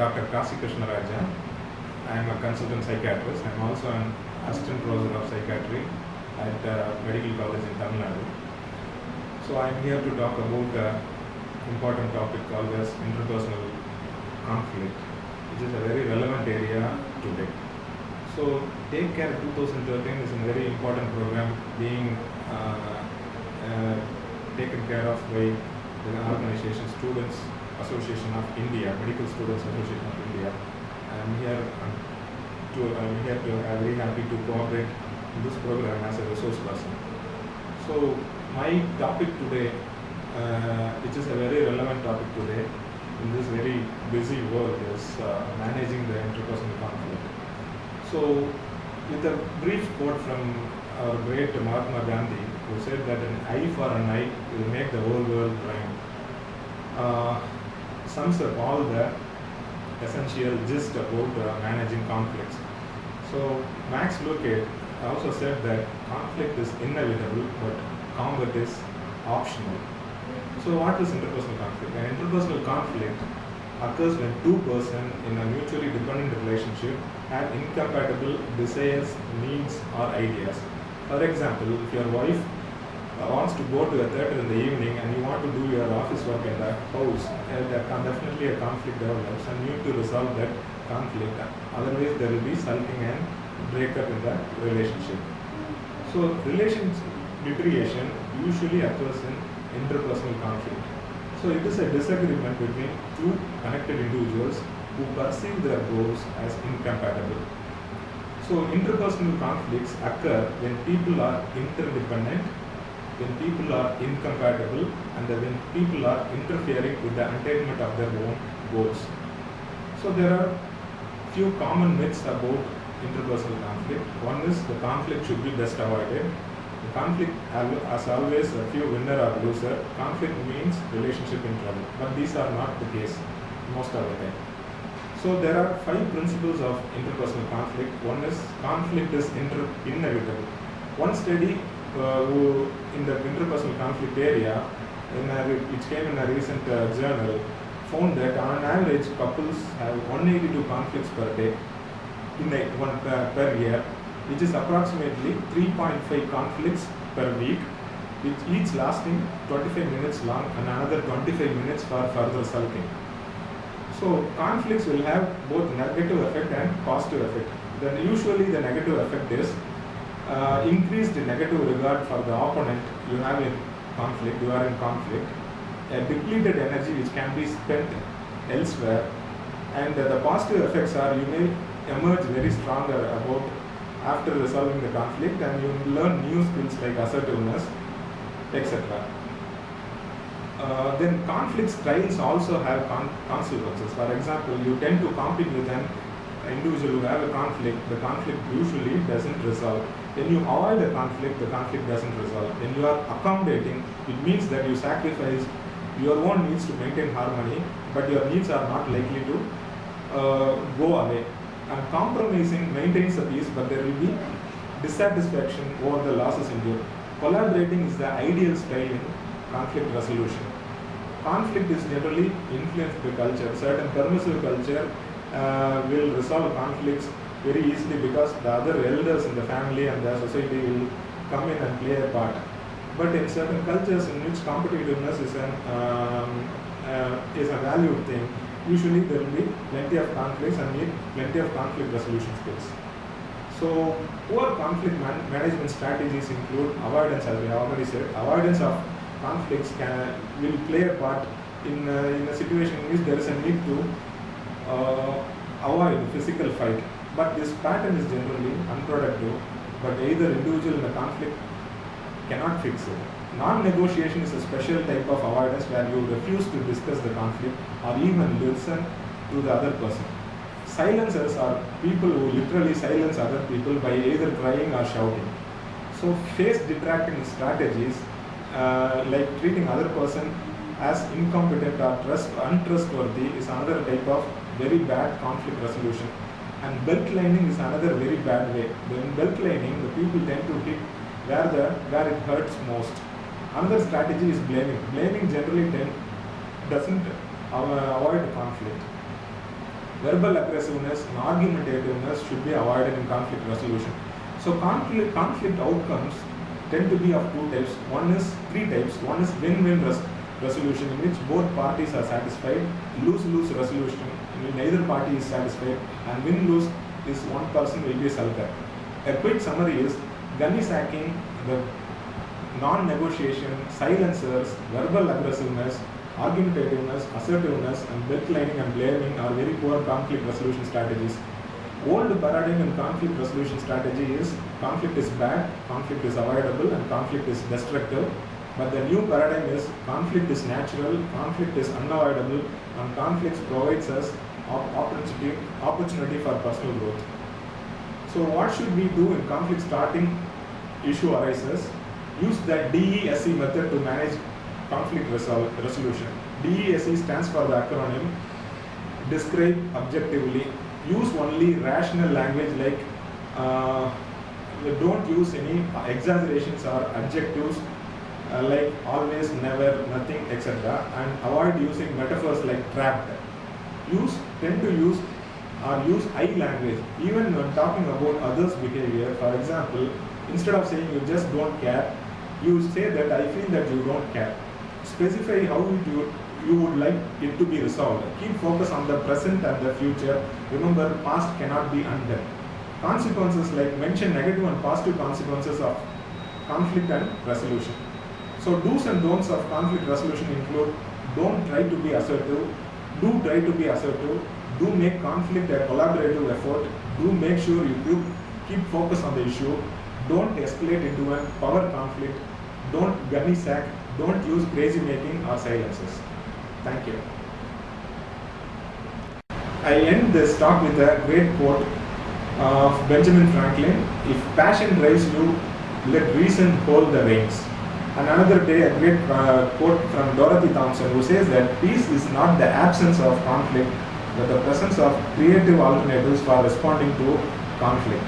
Dr. Kasi Krishna Raja. I am a consultant psychiatrist. I am also an assistant professor of psychiatry at Medical College in Tamil Nadu. So I am here to talk about an important topic called as interpersonal conflict, which is a very relevant area today. So Take Care 2013 is a very important program being taken care of by the organization Students Association of India, Medical Students Association of India. I'm very happy to cooperate in this program as a resource person. So my topic today, which is a very relevant topic today in this very busy world, is managing the interpersonal conflict. So with a brief quote from our great Mahatma Gandhi, who said that an eye for an eye will make the whole world blind, sums up all the essential gist about managing conflicts. So Max Lucado also said that conflict is inevitable, but combat is optional. So what is interpersonal conflict? An interpersonal conflict occurs when two persons in a mutually dependent relationship have incompatible desires, needs, or ideas. For example, if your wife wants to go to a theatre in the evening and you want to do your office work in the house, definitely a conflict develops and you need to resolve that conflict. Otherwise, there will be sulking and breakup in the relationship. So, relations deterioration usually occurs in interpersonal conflict. So, it is a disagreement between two connected individuals who perceive their goals as incompatible. So, interpersonal conflicts occur when people are interdependent, when people are incompatible, and when people are interfering with the attainment of their own goals. So there are few common myths about interpersonal conflict. One is the conflict should be best avoided. The conflict has always a few winner or loser. Conflict means relationship in trouble, but these are not the case most of the time. So there are 5 principles of interpersonal conflict. One is conflict is inevitable. One study in the interpersonal conflict area, which came in a recent journal, found that on average couples have 182 conflicts per day, per year, which is approximately 3.5 conflicts per week, with each lasting 25 minutes long and another 25 minutes for further sulking. So conflicts will have both negative effect and positive effect. Then usually the negative effect is increased negative regard for the opponent you have in conflict, you are in conflict, a depleted energy which can be spent elsewhere, and the positive effects are you may emerge very stronger about after resolving the conflict, and you learn new skills like assertiveness, etc. Then conflict styles also have consequences. For example, you tend to compete with an individual who have a conflict, the conflict usually doesn't resolve. When you avoid the conflict doesn't resolve. When you are accommodating, it means that you sacrifice your own needs to maintain harmony, but your needs are not likely to go away. And compromising maintains the peace, but there will be dissatisfaction over the losses endured. Collaborating is the ideal style in conflict resolution. Conflict is generally influenced by culture. Certain permissive culture will resolve conflicts very easily because the other elders in the family and the society will come in and play a part. But in certain cultures in which competitiveness is a valued thing, usually there will be plenty of conflicts and need plenty of conflict resolution skills. So poor conflict management strategies include avoidance, as we have already said. Avoidance of conflicts will play a part in a situation in which there is a need to avoid physical fight. But this pattern is generally unproductive, but either individual in the conflict cannot fix it. Non-negotiation is a special type of avoidance where you refuse to discuss the conflict or even listen to the other person. Silencers are people who literally silence other people by either crying or shouting. So face detracting strategies like treating other person as incompetent or untrustworthy is another type of very bad conflict resolution. And belt lining is another very bad way. In belt lining, the people tend to hit where it hurts most. Another strategy is blaming. Blaming generally doesn't avoid conflict. Verbal aggressiveness and argumentativeness should be avoided in conflict resolution. So conflict outcomes tend to be of three types. One is win-win resolution, in which both parties are satisfied. Lose-lose resolution, in which neither party is satisfied. And win-lose is one person will be sulker. A quick summary is gunny sacking, the non-negotiation, silencers, verbal aggressiveness, argumentativeness, assertiveness, and belt lining and blaming are very poor conflict resolution strategies. Old paradigm in conflict resolution strategy is conflict is bad, conflict is avoidable, and conflict is destructive. But the new paradigm is conflict is natural, conflict is unavoidable, and conflict provides us opportunity for personal growth. So what should we do in conflict starting issue arises? Use the DESE method to manage conflict resolution. DESE stands for the acronym describe objectively. Use only rational language, like don't use any exaggerations or adjectives like always, never, nothing, etc. And avoid using metaphors like trapped. Tend to use I language even when talking about others' behavior. For example, instead of saying you just don't care, you say that I feel that you don't care. Specify how you would like it to be resolved. Keep focus on the present and the future. Remember, past cannot be undone. Consequences, like mention negative and positive consequences of conflict and resolution. So do's and don'ts of conflict resolution include: don't try to be assertive, do try to be assertive, do make conflict a collaborative effort, do make sure you keep focus on the issue, don't escalate into a power conflict, don't gunny sack, don't use crazy making or silences. Thank you. I end this talk with a great quote of Benjamin Franklin: if passion drives you, let reason hold the reins. And another day, a great quote from Dorothy Thompson, who says that peace is not the absence of conflict, but the presence of creative alternatives for responding to conflict.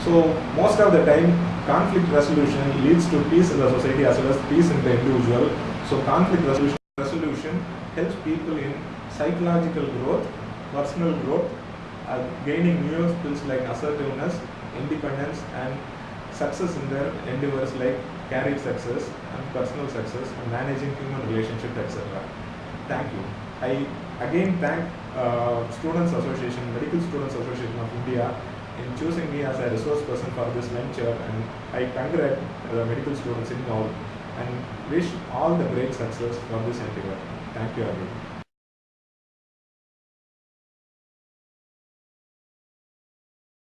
So most of the time, conflict resolution leads to peace in the society as well as peace in the individual. So conflict resolution helps people in psychological growth, personal growth, gaining new skills like assertiveness, independence, and success in their endeavors like career success and personal success and managing human relationships, etc. Thank you. I again thank Students Association, Medical Students Association of India, in choosing me as a resource person for this venture, and I congratulate the medical students involved and wish all the great success for this endeavor. Thank you again.